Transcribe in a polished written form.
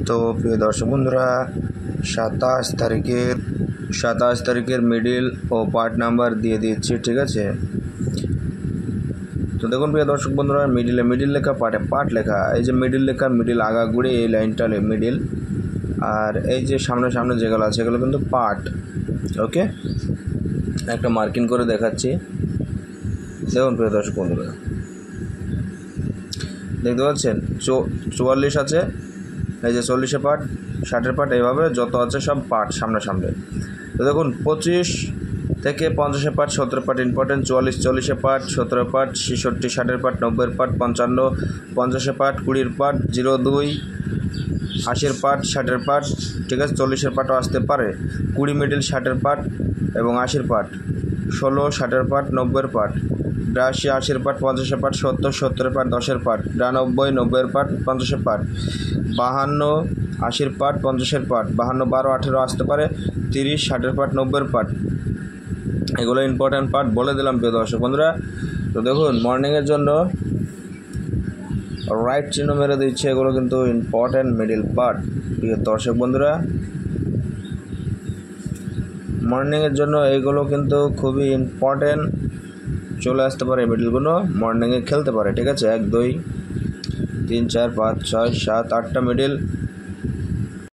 তো প্রিয় দর্শক বন্ধুরা, 27 তারিখের মিডিল ও পার্ট নাম্বার দিয়ে দিচ্ছি, ঠিক আছে। তো দেখুন প্রিয় দর্শক বন্ধুরা, মিডিল লেখা, পার্টে পার্ট লেখা। এই যে মিডিল লেখা, মিডিল আগাগুড়ি এই লাইনটা মিডিল, আর এই যে সামনে যেগুলো আছে এগুলো কিন্তু পার্ট। ওকে, একটা মার্কিং করে দেখাচ্ছি। দেখুন প্রিয় দর্শক বন্ধুরা, দেখতে পাচ্ছেন 44 আছে, এই যে 40-এর পার্ট, 60-এর পার্ট, এইভাবে যত আছে সব পার্ট সামনে। তো দেখুন 25 থেকে 50-এর পার্ট, 17 পার্ট ইম্পর্টেন্ট, 44-এর পার্ট, 17 পার্ট, 66, 60-এর পার্ট, 90-এর পার্ট, 55, 50-এর পার্ট, 20-এর পার্ট, 02, 80-এর পার্ট, 60-এর পার্ট, ঠিক আছে। 40-এর পার্টও আসতে পারে, 20 মিডিল, 60-এর পার্ট এবং 80-এর পার্ট, 16, 60-এর পার্ট, 90-এর পার্ট, 82, 80-এর পার্ট, 50-এর পার্ট, 70, 70-এর পার্ট, 10-এর পার্ট, 92, 90-এর পার্ট, 50-এর পার্ট, 52, 80-এর পার্ট, 50-এর পার্ট, 52, 12, 18 আসতে পারে, 30, 60-এর পার্ট, 90-এর পার্ট। এগুলো ইম্পর্ট্যান্ট পার্ট বলে দিলাম প্রিয় দর্শক বন্ধুরা। তো দেখুন মর্নিংয়ের জন্য রাইট চিহ্ন মেরে দিচ্ছে, এগুলো কিন্তু ইম্পর্ট্যান্ট মিডিল পার্ট প্রিয় দর্শক বন্ধুরা। মর্নিংয়ের জন্য এইগুলো কিন্তু খুবই ইম্পর্ট্যান্ট, চলে আসতে পারে মিডিলগুলো, মর্নিংয়ে খেলতে পারে, ঠিক আছে। 1, 2, 3, 4, 5, 6, 7, 8টা মিডিল